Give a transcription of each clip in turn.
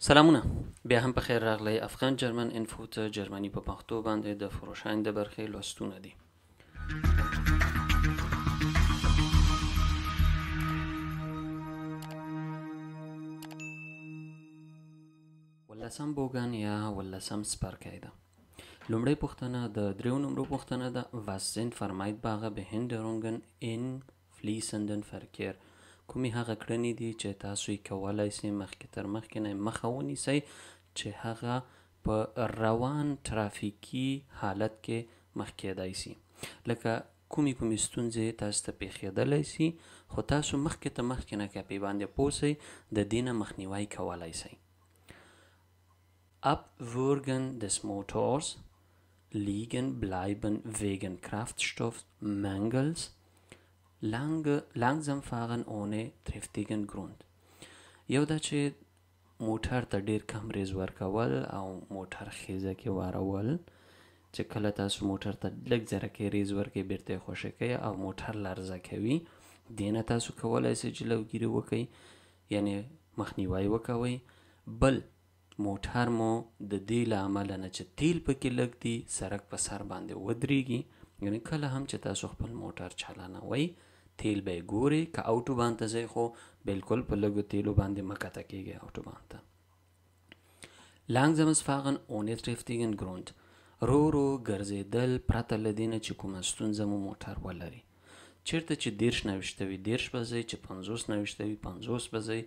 سلامونه، بیا هم په خیر راغلی. افغان جرمن انفو ته جرمني په پښتو باندې د فروشاین د برخې لوستونه دي. اولسم بوګن یا اولسم څپرکی ده. لومړی پوښتنه د 3 نمرو پوښتنه ده. Was sind vermeidbare Behinderungen in fließenden Verkehr؟ کومې هغه کړنې دي چې تاسو یې کولی سئ مخکې تر مخکې نه مخه ونیسئ چې هغه په روان ترافیکي حالت کې مخ کېدای سي. لکه کومې ستونزې تاسو ته پیښېدلی سي خو تاسو مخکې ته مخکې نه که پې باندې پوه سئ د دې نه مخنیوی کولی سئ. Abwürgen des Motors, liegen bleiben wegen Kraftstoffmangels, langsam fahren ohne triftigen Grund. یو دا چې موټر ته ډیر کم ریز ورکول او موټر خیزه کې وارول، چې کله تاسو موټر ته لږ ذره کې ریز ورکوئ بیرته یې خوشې کوئ او موټر لرزه کوي، دې نه تاسو کولی سئ چې لوګیري وکئ، یعنې مخنیوی وکوئ. بل موټر مو د دې له امله نه چې تیل پکې لږ دي سړک په سر باندې ودرېږي، یعنې کله هم چې تاسو خپل موټر چلانوئ تیل به یې ګورئ. که اوټوبان ته ځئ خو بلکل په لږو تیلو باندې مه کته کېږئ اوټوبان ته. langsames fahren ohne triftigen Grund، رو ګرځېدل پرته له دې نه چې کومه ستونزه مو موټر ولري. چېرته چې 30 وي 30 به ځئ، چې 50 وي 50 به ځئ،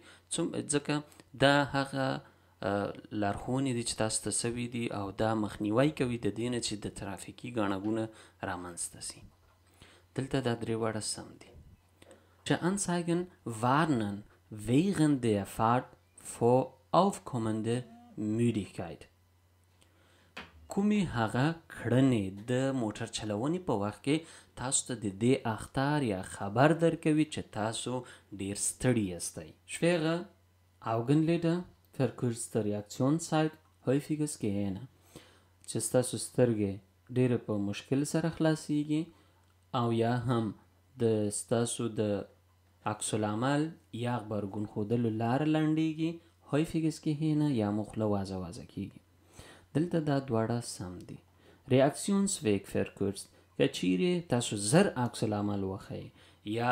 ځکه دا هغه لارښوونې دي چې تاسو ته سوي دي او دا مخنیوی کوي د دې نه چې د ترافیکي ګڼه رامنځته سي. دلته دا 3 واړه سم دي. Anzeigen warnen während der Fahrt vor aufkommender Müdigkeit. کومې هغه کړنې د موټر چلونې په وخت کې تاسو ته د دې اخطار یا خبر درکوي چې تاسو ډیر ستړي یاستئ. Schwere Augenlider, verkürzte Reaktionszeit, häufiges Gähnen. چې ستاسو سترګې ډیره په مشکل سره خلاصیږي او یا هم د ستاسو د عکس العمل یا غبرګون ښودلو لاره لنډیږي، häufiges Gähnen یا مو خوله وازه کیږي. دلته دا دواړه سم دي. Reaktionsweg verkürzt، که چیرې تاسو زر عکس العمل وښئ یا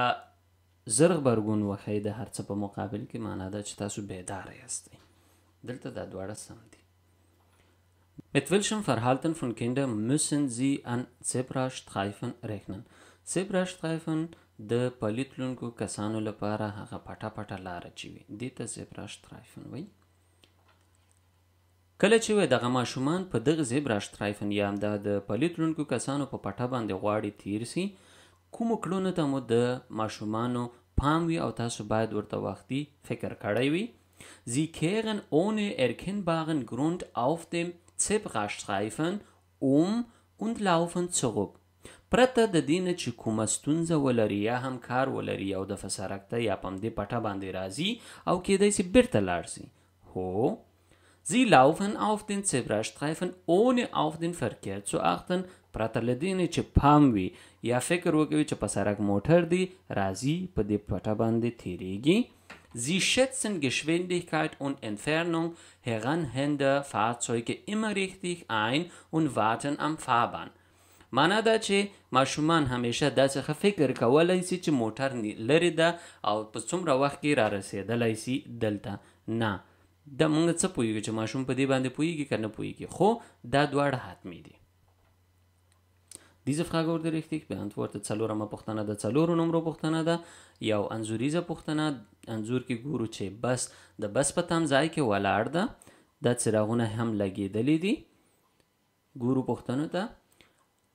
زر غبرګون وښئ د هر څه په مقابل کې، معنا ده چې تاسو بیداره یاستئ. دلته دا دواړه سم دي. Mit welchem Verhalten von Kindern müssen Sie an Zebrastreifen rechnen؟ زیبراشترایفن د پلیت لونکو کسانو لپاره هغه پټه لاره چې وي، دې ته زیبراشترایفن وایي. کله چې وایي دغه ماشومان په دغه زیبراشترایفن یا هم د پلیت لونکو کسانو په پټه باندې غواړي تیر سي، کومو کړنو ته مو د ماشومانو پام وي او تاسو باید ورته وختي فکر کړی وي. Sie kehren ohne erkennbaren Grund auf dem Zebrastreifen und laufen zurück. پرته د دې نه چې کومه ستونزه ولري یا هم کار ولري او د سړک ته یا په همدې پټه باندې راځي او کېدای سي بیرته لاړ سي. هو Sie laufen auf den Zebrastreifen ohne auf den Verkehr zu achten. پرته له دې نه چې پام وي یا فکر وکوي چې په سړک موټر دی راځي په دې پټه باندې تیریږي. Sie schätzen Geschwindigkeit und Entfernung heranhängender Fahrzeuge immer richtig ein und warten am Fahrbahn. معنا دا چې ماشومان همیشه داسې فکر کولی سي چې موټر لرې ده او په څومره وخت کې را رسېدلی سي دلته. نه، دا موږ څه پوهېږو چې ماشوم په دې باندې پوهېږي که نه پوهېږي، خو دا دواړه حتمي دي. Diese Frage wurde richtig beantwortet. 4مه پوښتنه د 4 نمرو پوښتنه ده. یو انځوریزه پوښتنه، انځور کې ګورو چې بس د بس په تم ځای کې ولاړ ده، دا څراغونه هم لګېدلي دي. ګورو پوښتنه ده.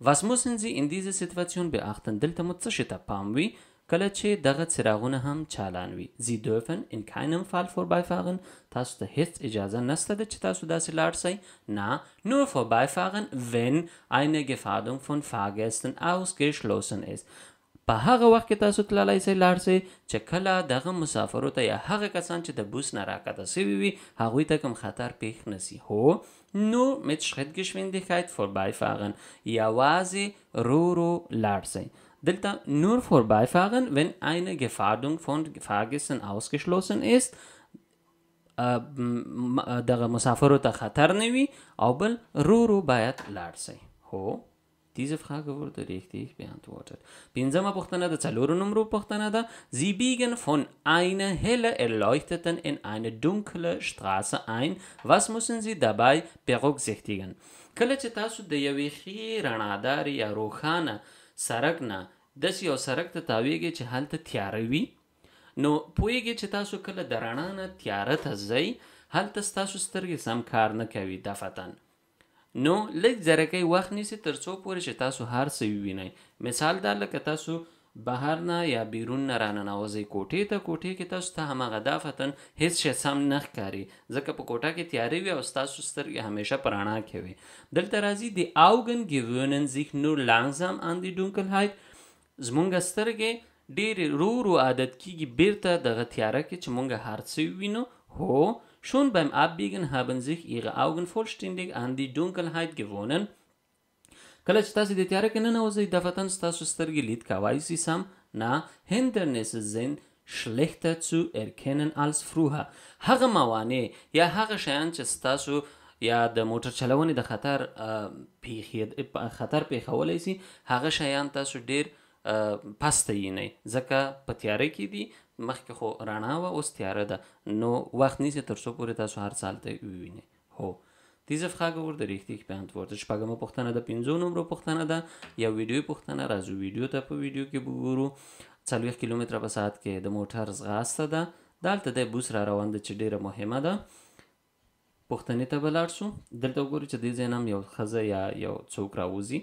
Was müssen Sie in dieser Situation beachten؟ دلته مو څه شي ته پام وي کله چې دغه څراغونه هم چالان وي. Sie dürfen in keinem Fall vorbeifahren. تاسو ته هیڅ اجازه نشته ده چې تاسو داسې لاړ سئ. نه، nur vorbeifahren wenn eine Gefahrdung von Fahrgästen ausgeschlossen ist. په هغه وخت کې تاسو تللی سئ لاړ سئ چې کله دغه مسافرو ته یا هغه کسان چې د بوس نه راکته سوي وي هغوی ته کوم خطر پیښ نسي. هو nur mit Schrittgeschwindigkeit vorbeifahren، یوازې رو لاړ سئ. دلته nur vorbeifahren wenn eine Gefahrdung von Fahrgästen ausgeschlossen ist. دغه مسافرو ته خطر نه وي او بل رو باید لاړ شئ. هو diese Frage wurde richtig beantwortet. پنځمه پوښتنه د څلورو نمرو پوښتنه ده. Sie biegen von einer helle erleuchteten in eine dunkle Straße ein. Was müssen Sie dabei berücksichtigen? کله چې تاسو د یوې ښې رڼادارې یا روښانه سړک نه داسې یو سړک ته تاویږئ چې هلته تیاره وي، نو پوهیږئ چې تاسو کله د رڼا نه تیاره ته ځئ، هلته ستاسو سترګې سم کار نه کوي دفتن. نو لږ ځرکۍ وخت نیسي تر څو پورې چې تاسو هر څه ووینئ. مثال دا لکه تاسو بهر نه یا بیرون نه راننوځئ کوټې ته، کوټې کې تاسو ته هماغه دفتن هیڅ شی سم نه ښکاري ځکه په کوټه کې تیاره وي او ستاسو سترګې همیشه په رڼا کې وي. دلته راځي die Augen gewöhnen sich nur langsam an die Dunkelheit. زمونږ سترګې ډېرې رو عادت کیږي بیرته دغه تیاره کې چې مونږ هر څه ووینو. هو schon beim Abbiegen haben sich ihre Augen vollständig an die Dunkelheit gewohnt. کله چې تاسو د تیاره کې ننوځئ دفتن ستاسو سترګې لید کولی سي سم نه. Hindernisse sind schlechter zu erkennen als früher. هغه موانع یا هغه شیان چې ستاسو یا د موټر چلونې د خطر پیښولی سي هغه شیان تاسو ډېر پسته یینئ ځکه په تیاره کې دي، مخکې خو رڼا وه اوس تیاره ده، نو وخت نیسي تر څو پورې تاسو هر څه هلته ووینئ. هو diese Frage wurde richtig beantwortet. شپږمه پوښتنه د 5 نمرو پوښتنه ده. یو ویډیو پوښتنه. راځو ویډیو ته. په ویډیو کې به ګورو 40 کیلومتره په ساعت کې د موټر ځغاسته ده. دلته د بوس را روان ده چې ډېره مهمه ده. پوښتنې ته به لاړ شو. دلته وګورو چې دې ځای نه هم یو ښځه یا یو څوک راوځي.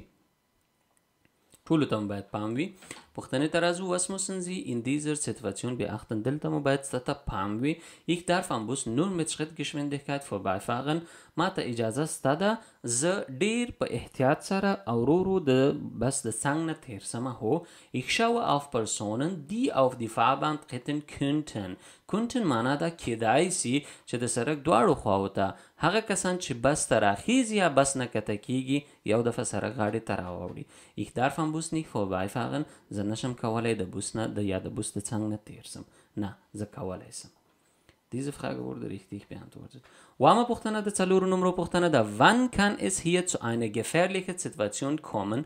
ټولو ته هم باید پام وي. پوښتنې ته راځو. Was müssen Sie in dieser Situation beachten? دلته مو باید ته پام وي. Ich darf am Bus nur mit Schrittgeschwindigkeit vorbeifahren. ما ته اجازه سته ده زه ډېر په احتیاط سره او ورو د بس د څنګ نه تېر سمه. هو ich schaue auf Personen die auf die Fahrbahn treten könnten. könnten معنا ده کیدای سي چې د سړک دواړو خواو ته هغه کسان چې بس ته راخیږي یا بس نه کته کیږي یو دفعه سړک غاړې ته راواوړي. ich darf am Bus nicht vorbeifahren. زه نشم کولی د بوس نه یا د بوس د څنګ نه تېر سم. نه زه کولی سم. Diese Frage wurde richtig beantwortet. وامه پوښتنه د 4 نمرو پوښتنه ده. Wann kann es hier zu einer gefährlichen Situation kommen?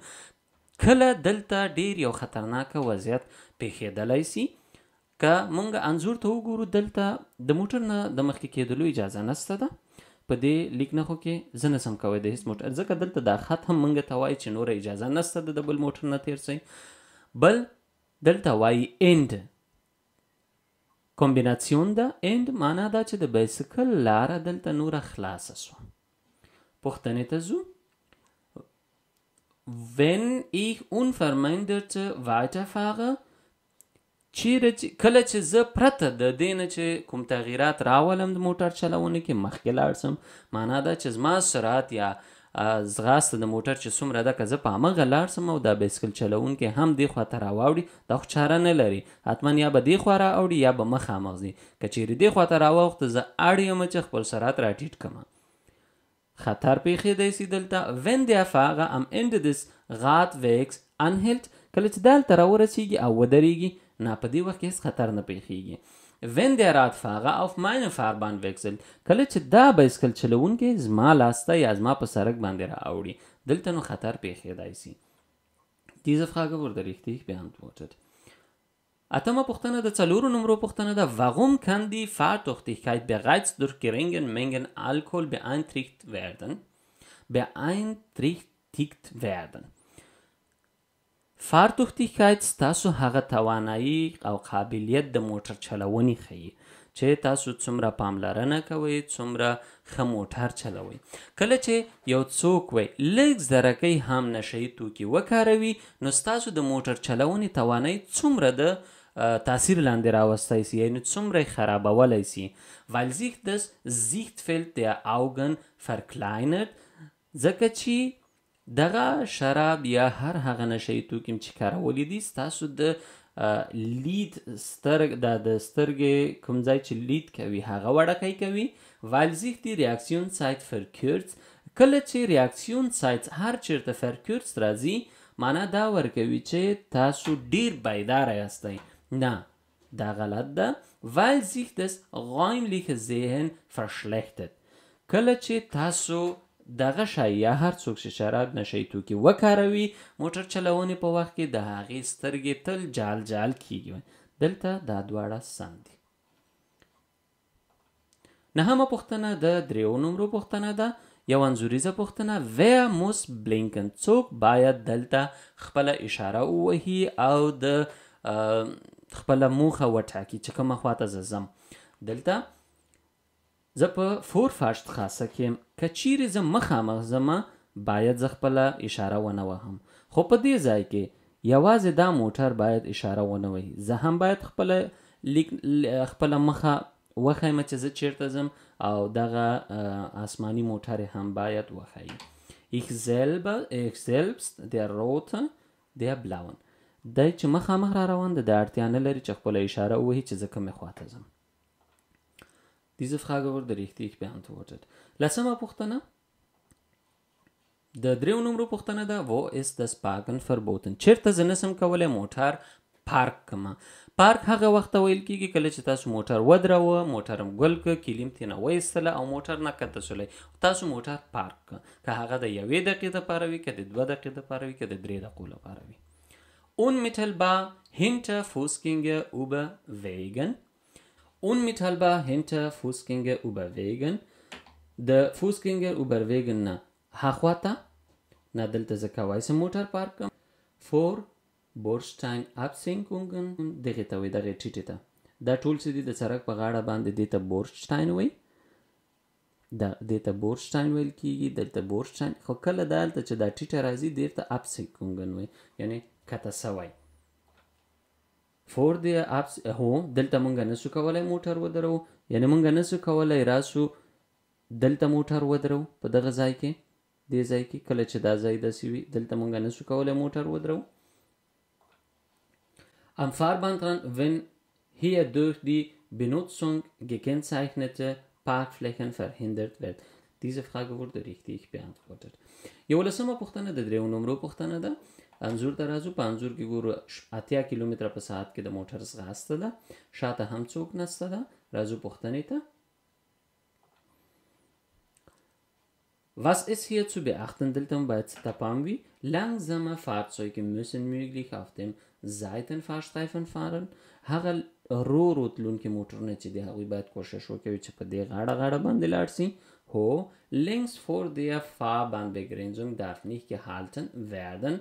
کله دلته ډېر یو خطرناکه وضعیت پیښېدلی سي. که مونږ انځور ته وګورو دلته د موټر نه د مخکې کېدلو اجازه نشته ده. په دې لیک نښو کې زه نسم کوی د هېڅ موټر ځکه دلته دا خط هم مونږ ته وایي چې نوره اجازه نشته ده د بل موټر نه تېر شئ. بل دلته وایي end. کومبیناسیون ده. end معنا ده چې د بایسکل لاره دلته نوره خلاصه شوه. پوښتنې ته ځو. wenn ich unvermindert weiterfahre کله چې زه پرته د دې نه چې کوم تغییرات راولم د موټر چلونې کې مخکې لاړ سم، معنا ده چې زما سرعت یا ځغاسته د موټر چې څومره ده که زه په همغه لاړ سم او دا بایسکل چلونکی هم دې خوا ته راواوړي دا خو چاره نه لري، حتما یا به دې خوا راوړي یا به مخامخ ځي. که چیرې دې خوا ته راواوښته زه اړ یم چې خپل سرعت راټیټ کړم. خطر پیښېدی سي دلته. wenn der Fahrer am Ende des Radwegs anhält کله چې دلته راورسېږي او ودرېږي نه په دې وخت کې هېڅ خطر نه پیښېږي. wenn der Radfahrer auf meine Fahrbahn wechselt کله چې دا بایسکل چلونکی زما لاسته یا زما په سړک باندې راوړي دلته نو خطر پیښېدی سي. diese Frage wurde richtig beantwortet. اتمه پوښتنه د 4 نمرو پوښتنه ده. warum kann die Fahrtüchtigkeit bereits durch geringen Mengen Alkohol beeinträchtigt werden? فارتوختیکایت ستاسو هغه توانایی او قابلیت د موټر چلونې ښیي چې تاسو څومره پاملرنه کوئ، څومره ښه موټر چلوئ. کله چې یو څوک وی لږ ذرکۍ هم نشهیي توکي وکاروي نو ستاسو د موټر چلونې توانایي څومره د تاثیر لاندې راوستی سي، یعنې څومره یې خرابولی سي. weil sich das Sichtfeld der Augen verkleinert ځکه چې دغه شراب یا هر هغه نشهیي توکي چې کارولی دي ستاسو د لید د سترګې کوم ځای چې لید کوي هغه وړکی کوي. weil sich die Reaktionszeit verkürzt کله چې Reaktionszeit هر چیرته verkürzt راځي معنا دا ورکوي چې تاسو ډیر بیداره یاستئ. نه دا غلط ده weil sich das räumliche Sehen verschlechtert. کله چې تاسو دغه شی یا هر څوک چې شراب نشي توکي وکاروي موټر چلونې په وخت کې د هغې سترګې تل جال جال کیږي. دلته دا دواړه سم دي. نهمه پوښتنه د 3 نمرو پوښتنه ده. یو انځوریزه پوښتنه wer muss blinken. څوک باید دلته خپله اشاره ووهي او د خپله موخه وټاکي چې کومه خواته زه ځم. دلته زه په فورفاشت خاصه کې که چیرې زه مخامخ ځمه باید زه خپله اشاره ونه وهم، خو په دې ځای کې یوازې دا موټر باید اشاره ونه وهي. زه هم باید خپله مخه وښیم چې زه چیرته ځم او دغه آسماني موټر هم باید وښیي. Ich selbst der rote der blauen. دی چې مخامخ را روان ده د اړتیا نه لري چې خپله اشاره ووهي چې زه کومې خواته ځم. Diese Frage wurde richtig beantwortet. لسمه پوښتنه د 3 نمرو پوښتنه ده wo ist das Parken verboten. چیرته زه نسم کولی موټر پارک کړمه. پارک هغه وخت ویل کېږي کله چې تاسو موټر ودروه، موټر ګل که، کلیم ترېنه وایستله او موټر نه کته شولی، تاسو موټر پارک که. که هغه د 1 دقیقې دپاره وي، که د 2 دقیقې دپاره وي، که د 3 دقیقو لپاره وي. Unmittelbar hinter Fußgänger überwegen. Unmittelbar hinter Fußgänger überwegen. د Fußgänger überwegen نه هاخواته نه دلته زه کولی سم موټر پارک کړم. Vor Bordsteinabsenkungen دغې ته وایي، دغې ټیټې ته. دا ټول چې دي د سړک په غاړه باندې دې ته بورشټاین وایي. دې ته بورشټاین ویل کېږي، دلته بورشټاین. خو کله دلته چې دا ټیټه راځي دې ته ابسیکونګن وایي، یعنې کته سوی. فور دی هو دلته مونږ نسو کولی موټر ودرو، یعنې مونږ نسو کولی راسو دلته موټر ودرو په دغه ځای کې، دې ځای کې کله چې دا ځای داسې وي دلته مونږ نسو کولی موټر ودرو. Am Fahrbahnrand, wenn hier durch die Benutzung gekennzeichnete Parkflächen verhindert wird. Diese Frage wurde richtig beantwortet. یولسمه پوښتنه د 3 نمرو پوښتنه ده. انځور ته راځو. په انځور کې ګورو 80 کیلومتره په ساعت کې د موټر ځغاسته ده، شاته هم څوک نسته ده. راځو پوښتنې ته. Was ist hier zu beachten? دلته باید څه ته پام وي. Langsame Fahrzeuge müssen möglich auf dem Seitenfahrstreifen fahren. هغه رو تلونکي موټرونه چې دي هغوی باید کوشش وکوي چې په دې غاړه باندې لاړ شي. هو links vor der Fahrbahnbegrenzung darf nicht gehalten werden.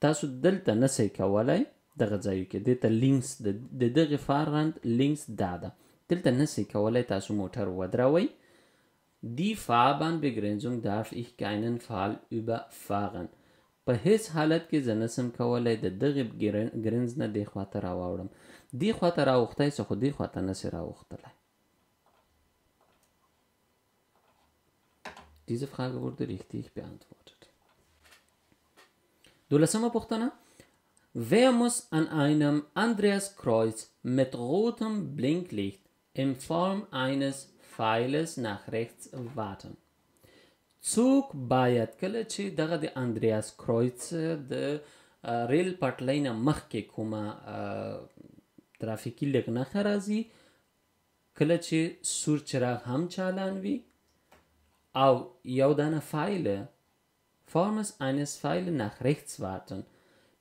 تاسو دلته نسئ کولی دغه ځایو کې دې ته لینکس د دغې فاررند لینکس دا ده، دلته نسئ کولی تاسو موټر ودروئ. Die Fahrbahnbegrenzung darf ich keinen Fall überfahren. په هیڅ حالت کې زه نسم کولی د دغې ګرنز نه دې خواته راواوړم. دې خواته راوښتی څه خو دې خواته نسې راوښتلی. Diese Frage wurde richtig beantwortet. دولسمه پوښتنه. Wer muss an einem Andreaskreuz mit rotem Blinklicht in Form eines Pfeiles nach rechts warten? څوک باید کله چې دغه د اندریاس کرویц د ریل پټلۍ نه مخکې کومه ترافیکي لږ نښه راځي، کله چې سور چراغ هم چالان وي او یو دانه فایله Formes eines Pfeile nach rechts warten.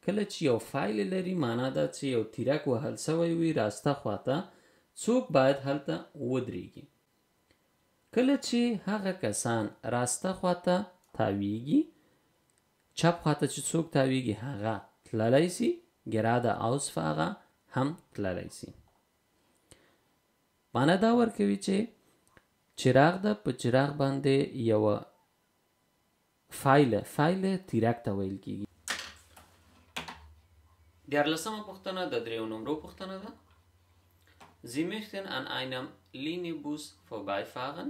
کله چې یو فایل لري معنا ده چې یو تیرک وهل سوی وي راسته خواته، څوک باید هلته ودرېږي. کله چې هغه کسان راسته خواته تاویږي، چپ خواته چې څوک تاویږي هغه تللی سي، ګراده ausfahrer هم تللی سي. معنا دا ورکوي چې چراغ ده، په چراغ باندې یوه فایل تیرک ته ویل کېږي. دیارلسمه پوښتنه د 3 نمرو پوښتنه ده. Sie möchten an einem Linienbus vorbeifahren,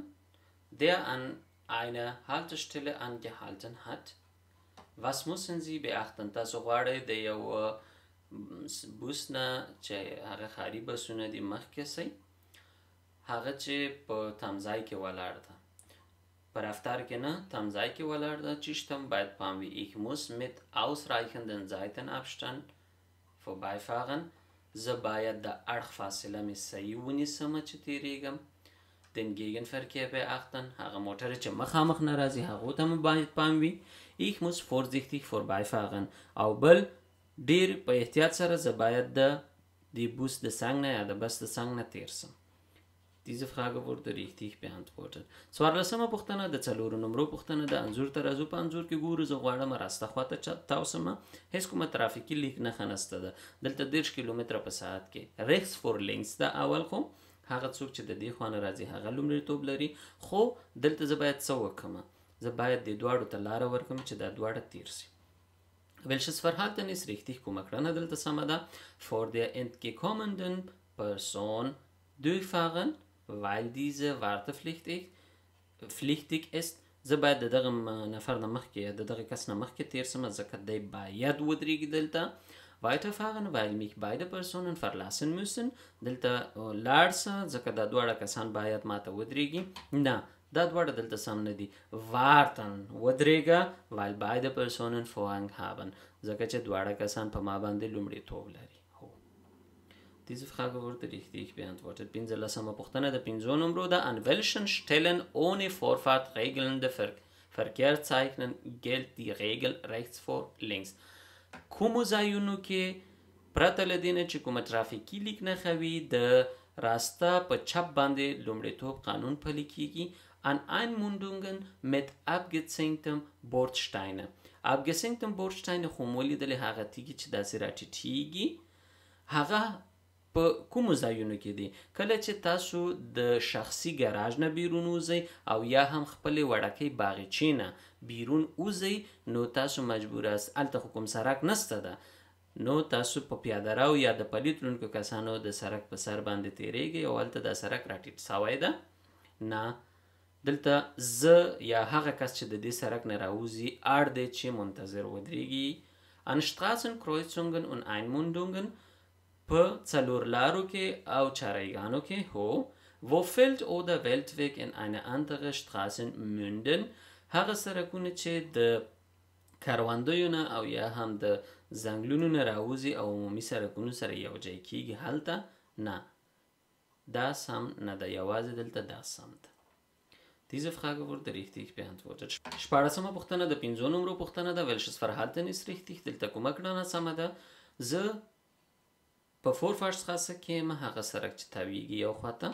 der an einer Haltestelle angehalten hat. Was müssen Sie beachten? تاسو غواړئ د یو بوس نه چې هغه ښاري بسونه دي مخکې سئ، هغه چې په تمځای کې ولاړ ده، په رفتار کې نه تمځای کې ولاړ ده. چیشتم باید پام وي. Ich muss mit ausreichenden Seitenabstand vorbeifahren. زه باید د اړخ فاصله مې صحیح ونیسم چې تیریږم. Den Gegenverkehr beachten. هغه موټر چې مخامخ نه راځي هغو ته مو باید پام وي. Ich muss vorsichtig vorbeifahren. او بل ډیر په احتیاط سره زه باید د بوس د څنګ نه یا د بس د څنګ نه تیر سم. Diese Frage wurde richtig beantwortet. 14مه پوښتنه د 4 نمبرو پوښتنه د انځور ته راځو. په انځور کې ګورو زه غواړم راسته خواته تاوسمه. هیڅ کومه ترافیکي لیک نښه نسته ده. دلته 30 کیلومتره په ساعت کې. rechts vor links ده اول خو هغه څوک چې د دې خوا نه راځي هغه لومړیتوب لري. خو دلته زه باید څه وکړم؟ زه باید د دواړو ته لاره ورکړم چې دا دواړه تیر سي. Welches Verhalten ist richtig؟ کومه کړنه دلته سمه ده؟ For der entgekommenden Person durchfahren weil diese wartepflichtig ist. زه باید د دغه نفر نه مخکې یا د دغه کس نه مخکې تیر سم ځکه دی باید ودرېږي دلته. weiterfahren weil mich beide Personen verlassen müssen. دلته لاړ سه ځکه دا دواړه کسان باید ماته ودرېږي. نه دا دواړه دلته سم نه دي. warten ودرېږه weil beide Personen Vorrang haben ځکه چې دواړه کسان په ما باندې لومړیتوب لري. Diese Frage wurde richtig beantwortet. 15مه پوښتنه د 5 نمبرو ده. An welchen Stellen ohne Vorfahrt regelnde Verkehrszeichen gilt die Regel rechts vor links؟ کومو ځایونو کې پرته له دې نه چې کومه ترافیکي لیک نښه وي د راسته په چپ باندې لومړیتوب قانون پلی کیږي. An Einmündungen mit abgesenktem Bordsteine. abgesenktem Bordsteine خو مو لیدلې هغه تیږي چې داسې راټیټیږي. هغه په کومو ځایونو کې دي؟ کله چې تاسو د شخصي ګراج نه بیرون وځئ او یا هم خپلې وړکۍ باغچې نه بیرون وځئ نو تاسو مجبور است. هلته خو کوم سړک نسته ده نو تاسو په پیاده رو یا د پلي تلونکو کسانو د سړک په سر باندې تیریږئ او هلته دا سړک راټیټ سوی ده. نه دلته زه یا هغه کس چې د دې سړک نه راوځي اړ دی چې منتظر ودرېږي. An Straßenkreuzungen und Einmündungen په څلور لارو کې او چارایګانو کې هو. Wo Feld oder Weltweg in eine andere Straße münden. هغه سړکونه چې د کروندیو نه او یا هم د ځنګلونو نه راوځي او عمومي سړکونو سره یو ځای کیږي هلته نه دا سم نه ده. یوازې دلته دا سم ده. Diese Frage wurde richtig beantwortet. 14مه پوښتنه د 5 نمبرو پوښتنه ده. Welches Verhalten ist richtig؟ دلته کومه کړنه سمه ده؟ زه په فورفارشتراسه کې یم هغه سړک چې تاویږي یو خواته.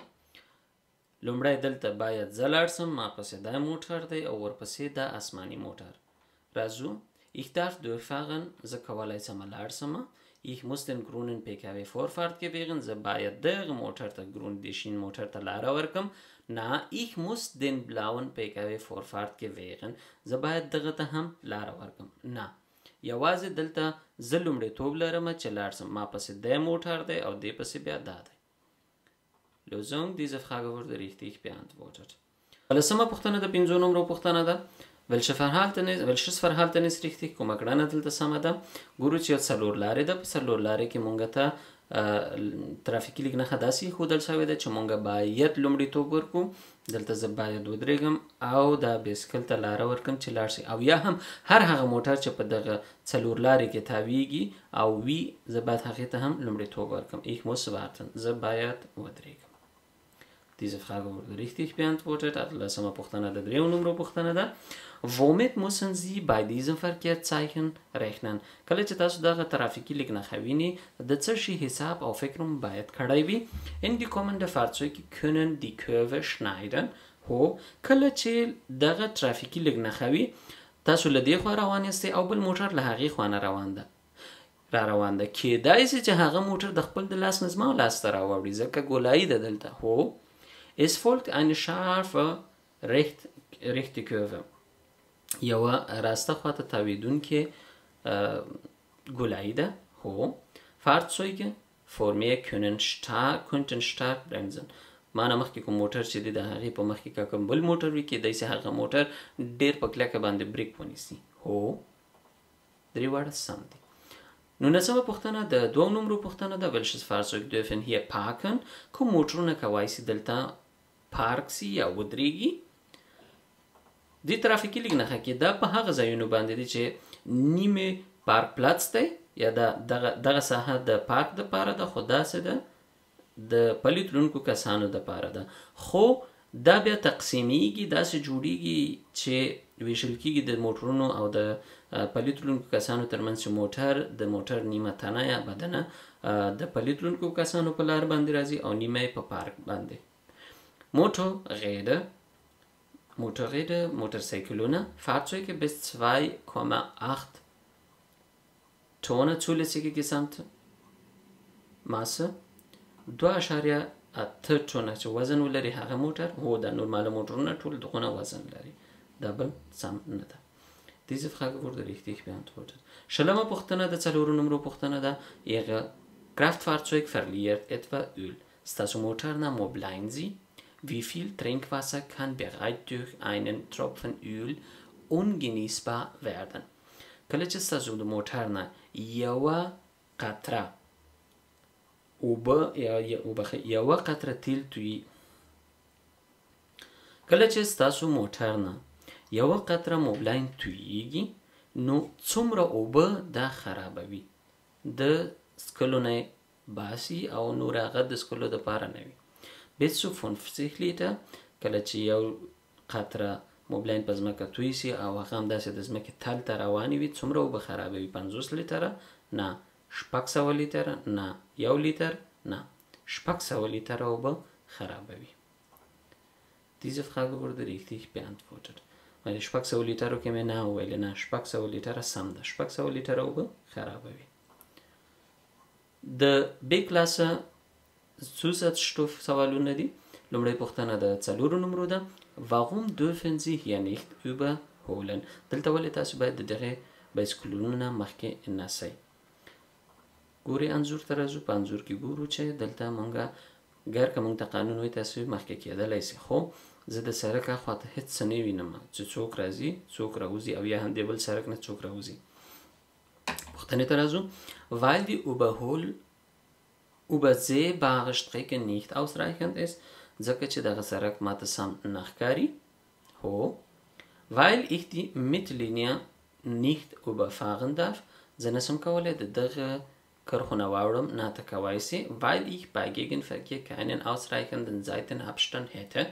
لومړی دلته باید زه لاړ سم. ما پسې دا موټر دی او ورپسې دا آسماني موټر. راځو. Ich darf durchfahren. زه کولی سم لاړ سم. Ich muss den grünen PKW Vorfahrt gewähren. زه باید دغه موټر ته ګرون دیشین موټر ته لاره ورکم. نه ich muss den blauen PKW Vorfahrt gewähren. زه باید دغه ته هم لاره ورکم. نه یوازې دلته زه لومړیتوب لرم چې لاړ سم. ما پسې دی موټر دی او دی پسې بیا دا دی. Lösung. Diese Frage wurde richtig beantwortet. 15مه پوښتنه د 5 نمبرو پوښتنه ده. Welches Verhalten ist richtig؟ کومه کړنه دلته سمه ده؟ ګورو چې یو څلور لارې ده. په څلور لارې کې مونږ ته ترافیکي لیک نښه داسې ښودل شوې ده چې مونږ باید لومړیتوب ورکړو. دلته زه باید ودرېږم او دا بیسکل ته لاره ورکړم چې لاړ شي. او یا هم هر هغه موټر چې په دغه څلور لارې کې تاویږي او وي زه باید هغې ته هم لومړیتوب ورکړم. Ich muss warten. زه باید ودرېږم. Diese Frage wurde richtig beantwortet. 18مه پوښتنه د 3 نمبرو پوښتنه ده. Womit müssen Sie bei diesem Verkehrszeichen rechnen؟ کله چې تاسو دغه ترافیکي لیک نښه وینئ د څه شي حساب او فکر مو باید کړی وي. Entgekommene Fahrzeuge können die Kurve schneiden. هو کله چې دغه ترافیکي لیک نښه وي تاسو له دې خوا روان یاستئ او بل موټر له هغې خوا نه روان ده. کیدای شي چې هغه موټر د خپل د لاس نه زما لاس ته راوړي ځکه ګولایي ده دلته. هو Es folgt eine scharfe rechte Kurve. یوه راسته خواته تاویدونکې ګولایي ده. هو Fahrzeuge vor mir könnten stark bremsen. ما نه مخکې کوم موټر چې دی د هغې په مخکې که کوم بل موټر وي کیدای شي هغه موټر ډېر په کلکه باندې بریک ونیسي. هو درې واړه سم دي. 19مه پوښتنه د 2 نمبرو پوښتنه ده. Welches Fahrzeug dürfen hier parken؟ کوم موټرونه کولی شي دلته پارک سي یا ودرېږي؟ د ترافیکي لیک نښه کې دا په هغه ځایونو باندې دي چې نیمه پارک پلاڅ دی یا دغه ساحه د پارک دپاره ده، خو داسې ده د پلی تلونکو کسانو دپاره ده. خو دا بیا تقسیمیږي، داسې جوړیږي چې ویشل کیږي د موټرونو او د پلی تلونکو کسانو ترمنځ چې د موټر نیمه تنه یا بدنه د پلی تلونکو کسانو په لار باندې راځي او نیمه یې په پارک باندې. Motorräder, Motorcyclone, Fahrzeuge bis 2,8 Tonnen zulässige gesamte Masse 2,8 ټونه چې وزن ولري هغه موټر، هو د نورماله موټرونه ټول دغونه وزن لري، دا بل سم نه ده. Diese Frage wurde richtig beantwortet. شلمه پوښتنه د 4 نمبر پوښتنه ده. Ihre Kraftfahrzeug verliert etwa Öl. ستاسو موټر نه موبلاین زی. Wie viel Trinkwasser kann bereits durch einen Tropfen Öl ungenießbar werden? کله چې ستاسو د موټر نه یوه قطره یوه قطره تیل توی کله چې ستاسو موټر نه یوه قطره موبلاین توییږي نو څومره اوبه دا خرابوي، د سکلو نه باسي او نور هغه د سکلو دپاره نه وي. bis zu 50 لیټر کله چې یو قطره موبلاین په ځمکه توی سي او هغه همداسې د ځمکې تل ته روانې وي، څومره اوبه خرابوي؟ 50 لیټره نه، 600 لیټره نه، 1 لیټر نه، 600 لیټره اوبه خرابوي. Diese Frage wurde richtig beantwortet. Weil 600 لیټرو کې مې نه وویل، نه 600 لیټره سم ده، 600 لیټره اوبه خرابوي. د B کلاسه Zusatzstoff سوالونه دي. لومړی پوښتنه د 4 نمبرو ده. Warum dürfen Sie hier nicht überholen? دلته ولې تاسو باید د دغه بایسکلونو نه مخکې نه سئ؟ ګورئ انځور ته راځو. په انځور کې ګورو چې دلته مونږه ګر که مونږ ته قانون وایي تاسو مخکې کېدلی سي، خو زه د سړک اخوا ته هېڅ څه نه وینم چې څوک راځي څوک راوځي او یا هم د بل سړک نه څوک راوځي. پوښتنې ته راځو. Weil die übersehbare Strecke nicht ausreichend ist, ځکه چې دغه سړک ماته سم نه ښکاري. هو. Weil ich die Mittellinie nicht überfahren darf, زه نسم کولی د دغه کرښو نه واوړم، ناته کوای سي. Weil ich bei Gegenverkehr keinen ausreichenden Seitenabstand hätte,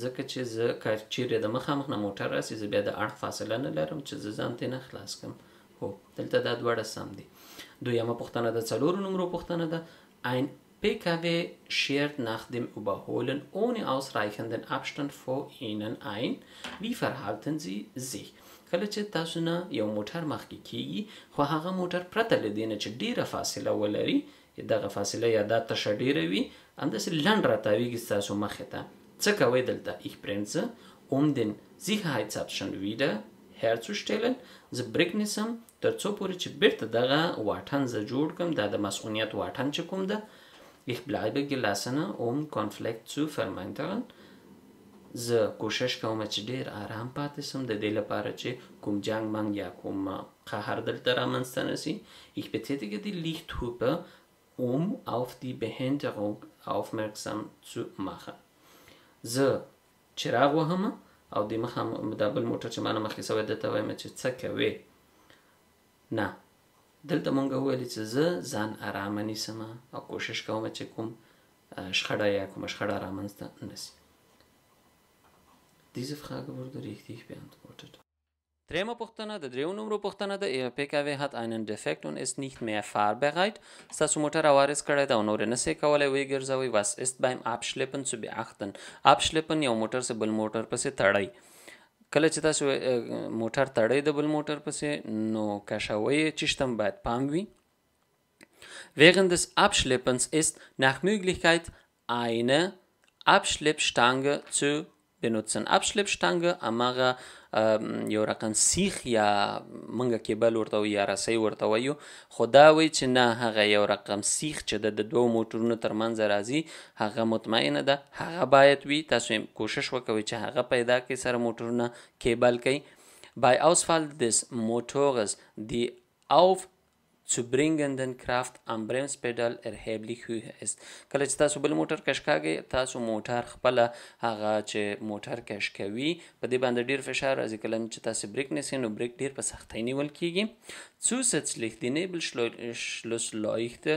ځکه چې زه که چیرې د مخامخ نه موټر راسي زه بیا د اړخ فاصله نه لرم چې زه ځان ترې نه خلاص کړم. هو دلته دا دواړه سم دي. دویمه پوښتنه د 4 نمرو پوښتنه ده. Ein PKW schert nach dem Überholen ohne ausreichenden Abstand vor Ihnen ein. Wie verhalten Sie sich? کله چې تاسو نه یو موټر مخکې کیږي خو هغه موټر پرته له دې نه چې ډیره فاصله ولري، دغه فاصله یا دا تشه ډیره وي، همداسې لنډ راتاویږي ستاسو مخې ته. څه کوئ دلته؟ Ich bremse um den Sicherheitsabstand wieder herzustellen. زه بریک نیسم تر څو پورې چې بیرته دغه واټن زه جوړ کړم، دا د مسؤلیت واټن چې کوم ده. Ich bleibe gelassener um Konflikt zu vermeiden. زه کوشش کوم چې ډیر آرام پاتې سم د دې لپاره چې کوم جنګ منګ یا کوم قهر دلته رامنځته نه سي. Ich betätige die Lichthupe um auf die Behinderung aufmerksam zu machen. زه چراغ وهم او د مخه د بل موټر چې مانه مخکې سوی دته وایم چې څه کوې؟ نه، دلته مونږ وویل چې زه ځان ارامه نیسم او کوشش کوم چې کوم شخړه یا کومه شخړه رامنځته نه سي. Diese Frage wurde richtig beantwortet. Dritte پوښتنه د 3 نمبر پوښتنه ده. Ihr PKW hat einen Defekt und ist nicht mehr fahrbereit. ستاسو موټر عوارض کړی ده او نور نه سي کولی وګرځوئ. Was ist beim Abschleppen zu beachten? Abschleppen یو موټر سه بل موټر پسې تړئ. کله چې تاسو موټر تړئ د بل موټر پسې نو کشوی چشتم باید پام وي. Während des Abschleppens ist nach Möglichkeit eine Abschleppstange zu benutzen. Abschleppstange امغه یو رقم سیخ یا منګه کیبل ورته وي یا رسۍ ورته وایو، خو دا وایي چې نه هغه یو رقم سیخ چې د دوو موټرونو ترمنځ راځي هغه مطمئنه ده، هغه باید وي. تاسو کوشش وکوئ چې هغه پیدا کړئ سره موټرونه کیبل کړئ. Bei Ausfall des Motors die zu bringenden Kraft am Bremspedal erheblich höher ist. کله چې تاسو بل موټر کش کاږئ تاسو موټر خپله هغه چې موټر کش کوي په دې باندې ډیر فشار راځي. کله چې تاسو بریک نیسئ نو بریک ډیر په سختۍ نیول کیږي. Zusätzlich die Nebelschlussleuchte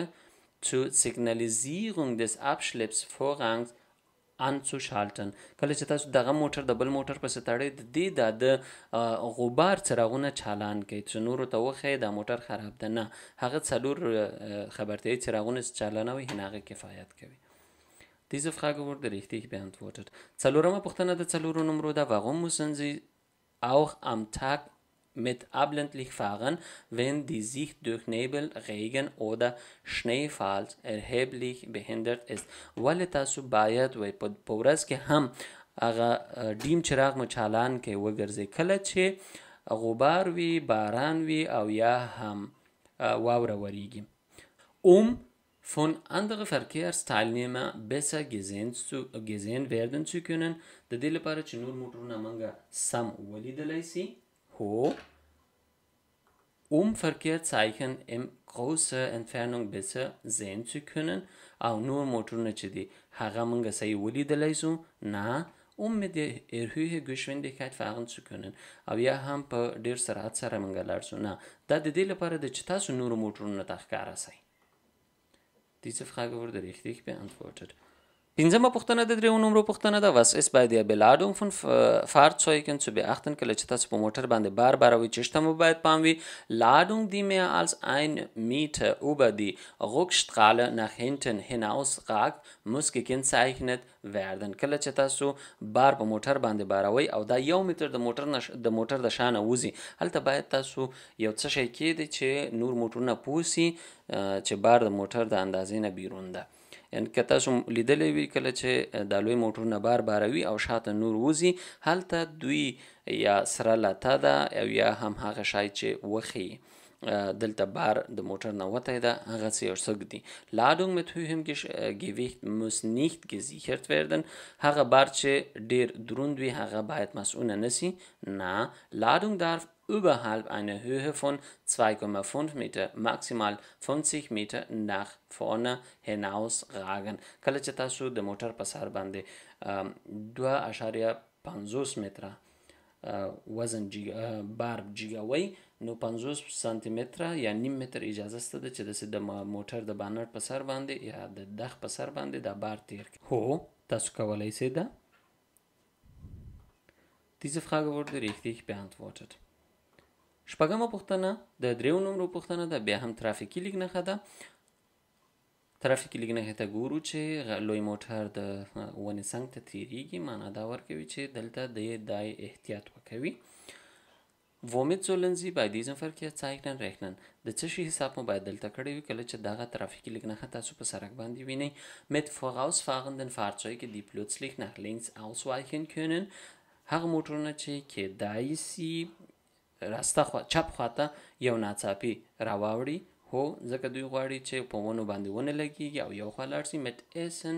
zur Signalisierung des Abschleppvorrangs anzuschalten. کله چې تاسو دغه موټر د بل موټر پسې تړئ د دې د غبار څراغونه چالان کوي چې نورو ته وښیي دا موټر خراب ده. نه، هغه څلور خبرتیایي څراغونه چې چالانوي هغه کفایت کوي. Diese Frage wurde richtig beantwortet. څلورمه پوښتنه د څلورو نمرو ده. Warum müssen Sie auch am Tag mit abendlich fahren, wenn die Sicht durch Nebel, Regen oder Schneefall erheblich behindert ist. ولې تاسو باید وای په ورځ کې هم هغه ډیم چراغ مو چالان کې وګرځئ کله چې غبار وي، باران وي او یا هم واوره وریږي. Von anderen Verkehrsteilnehmer besser gesehen werden zu können. د دې لپاره چې نور موټرونه موږ سم ولیدلی سي. Verkehrszeichen in großer Entfernung besser sehen zu können. او نور موټرونه چې دي هغه موږ صحیح ولیدلی سو. نه، mit der erhöhten Geschwindigkeit fahren zu können. او یا هم په ډیر سرعت سره موږ لاړ سو. نه، دا د دې لپاره ده چې تاسو نور موټرونه ته ښکاره سئ. Diese Frage wurde richtig beantwortet. پنځمه پوښتنه د دریو نمرو پوښتنه ده. Was ist bei der Beladung von Fahrzeugen zu beachten؟ کله چې تاسو په موټر باندې بار باروئ چېرته مو باید پام وي. Ladung, die mehr als 1 Meter über die Rückstrahle nach hinten hinausragt, muss gekennzeichnet werden. کله چې تاسو بار په موټر باندې باروئ او دا 1 متر د موټر د شانه وځي هلته باید تاسو یو څه شی کېږدئ چې نور موټرونه پوه سي چې بار د موټر د اندازې نه بیرون ده. یعنې که تاسو لیدلی وي کله چې دا لوی موټرونه بار باروي او شاته نور وځي هلته دوی یا سره لته ده او یا هم هغه شی چې وښیي دلته بار د موټر نه وتی ده هغه څه یو څه ږدي. Ladung mit höherem Gewicht muss nicht gesichert werden. هغه بار چې ډیر دروند وي هغه باید مسؤونه نسی. نه، Ladung darf überhalb einer Höhe von 2,5 Meter, maximal 50 Meter nach vorne hinausragen. کله چې تاسو د موټر په سر باندې 2.50 متره وزن بار جیګوئ نو 50 سانتی متره یا نیم متر اجازه سته ده چې داسې د موټر د بانټ په سر باندې یا د دخ په سر باندې دا بار تیر کړئ. هو، تاسو کولی سئ ده. Diese Frage wurde richtig beantwortet. شپږمه پوښتنه د دریو نمرو پوښتنه ده. بیا هم ترافیکي لیک نښه ده. ترافیکي لیک نښې ته ګورو چې لوی موټر د ونې څنګ ته تیریږي معنا دا ورکوي چې دلته دی احتیاط وکوي. Womit sollen Sie bei diesem Verkehrszeichen rechnen؟ د څه شي حساب مو باید دلته کړی وي کله چې دغه ترافیکي لیک نښه تاسو په سړک باندې وینئ. Mit vorausfahrenden Fahrzeugen die plötzlich nach links ausweichen können. هغه موټرونه چې کیدای سي چپ خواته یو ناڅاپي راواوړي. هو، ځکه دوی غواړي چې په ونو باندې ونه لګیږي او یو خوا لاړ سي. Mit Essen,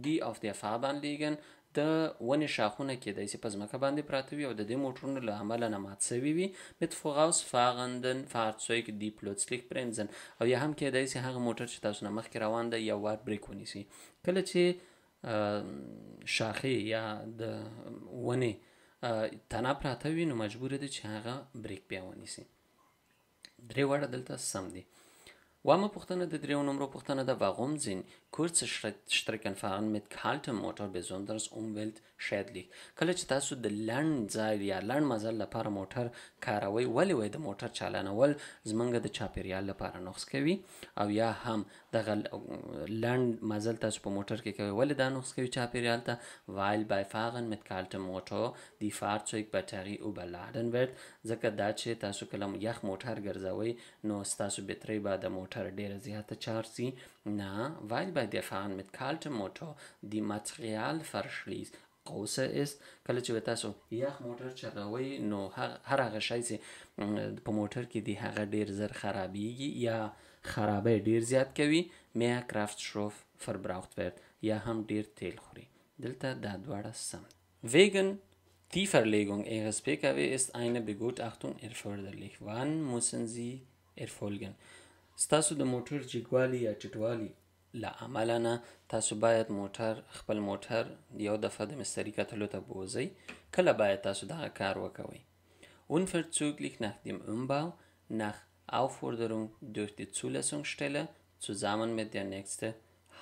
die auf der Fahrbahn liegen. د ونې شاخونه کیدای سي په ځمکه باندې پراته وي او د دې موټرونو له امله نه مات سوي وي. Mit vorausfahrenden Fahrzeugen die plötzlich bremsen. او یا هم کیدای سي هغه موټر چې تاسو نه مخکې روان دی یو وار بریک ونیسي. کله چې شاخې یا د ونې تنه پراته وي نو مجبور دی چې هغه بریک بیا ونیسي. درې واړه دلته سم دي. اوومه پوښتنه د دریو نمرو پوښتنه ده. Warum sind kurze Streckenfahren mit kaltem Motor besonders umweltschädlich؟ کله چې تاسو د لنډ ځای یا لنډ مزل لپاره موټر کاروئ ولې وایي د موټر چالانول زموږ د چاپیریال لپاره نقص کوي او یا هم دغه لنډ مزل تاسو په موټر کې کوئ ولې دا نقص کوي چاپیریال ته. Weil bei Fahren mit kaltem Motor die Fahrzeugbatterie überladen wird. ځکه دا چې تاسو کله یخ موټر ګرځوئ نو ستاسو بټرۍ به د موټر ډیره زیاته چارج سي. نه، weil bei der Fahren mit kaltem Motor die Materialverschleiß größer ist. کله چې تاسو یخ موټر چلوئ نو هر هغه شی چې په موټر کې دی هغه ډیر زر خرابیږي یا خرابی ډیر زیات کوي. mehr Kraftstoff verbraucht wird یا هم ډیر تیل خوري. دلته دا دواړه سم. Wegen die Verlegung Ihres PKW ist eine Begutachtung erforderlich. Wann müssen Sie erfolgen؟ ستاسو د موټر جګوالي یا ټیټوالي له امله نه تاسو باید خپل موټر یو دفعه د مستري کتلو ته بوځئ. کله باید تاسو دغه کار وکوئ؟ Unverzüglich nach dem Umbau, nach Aufforderung durch die Zulassungsstelle, zusammen mit der nächsten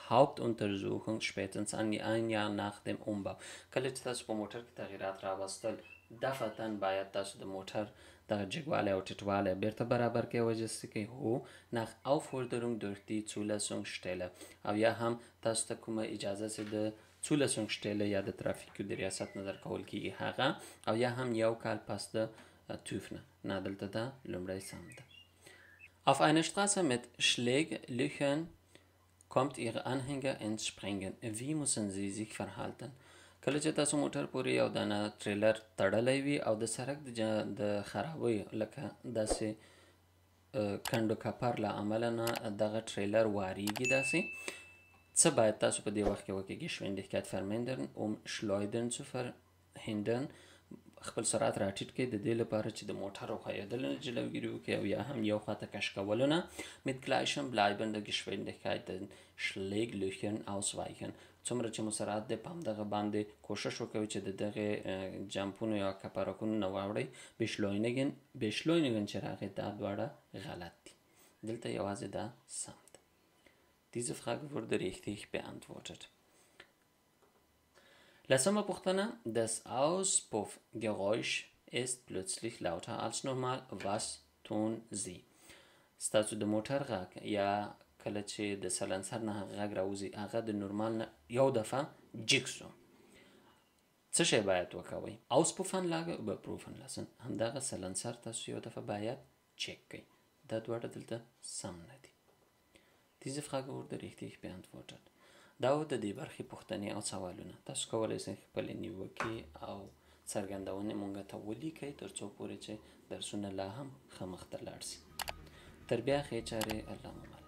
Hauptuntersuchung spätestens ein Jahr nach dem Umbau. کله چې تاسو په موټر کې تغییرات راوستل، دفعتاً باید تاسو د موټر دغه جګوالی او ټیټوالی بیرته برابر کړئ او وجسته کړئ. هو nach Aufforderung durch die Zulassungsstelle، او یا هم تاسو ته کومه اجازه چې د Zulassungsstelle یا د ترافیکو د ریاست نه درکول کېږي هغه، او یا هم یو کال پس د TÜV نه. نه دلته دا لومړی سم ده. Auf einer Straße mit Schlaglöchern kommt Ihr Anhänger ins Springen. Wie müssen Sie sich verhalten? کله چې تاسو موټر پورې یو دانه ټریلر تړلی وي او د سړک د خرابۍ لکه داسې کنډو کپر له امله نه دغه ټریلر واریږي داسې، څه باید تاسو په دې وخت کې وکړئ؟ Geschwindigkeit vermindern, Schleudern zu verhindern، خپل سرعت راټیټ کړئ د دې لپاره چې د موټر ښویېدل نه جلوګیري وکړئ، او یا هم یو خواته کش کولو نه. Mit gleichem bleibender Geschwindigkeit den Schlaglöchern ausweichen، څومره چې مو سرعت دی په همدغه باندې کوشش وکوئ چې د دغې جمپونو یا کپرکونو نه واوړئ. Beschleunigen چې راغی دا دواړه غلط دي، دلته یوازې دا سم ده. Diese Frage wurde richtig beantwortet. لسمه پوښتنه: Das Auspuffgeräusch ist plötzlich lauter als normal. Was tun Sie؟ ستاسو د موټر غږ یا کله چې د سلنسر نه غږ راوځي هغه د نورمال نه یو دفعه جګ شو، څه شی باید وکوئ؟ Auspuffanlage überprüfen lassen، همدغه سلنسر تاسو یو دفعه باید چک کړئ. دا دواړه دلته سم نه دي. Diese Frage wurde richtig beantwortet. دا و د دې برخې پوښتنې او سوالونه. تاسو کولی شئ خپلې نیوکې او څرګندونې مونږ ته ولیکئ تر څو پورې چې درسونه لا هم ښه مخته لاړ شي. تر بیا ښې چارې الله مو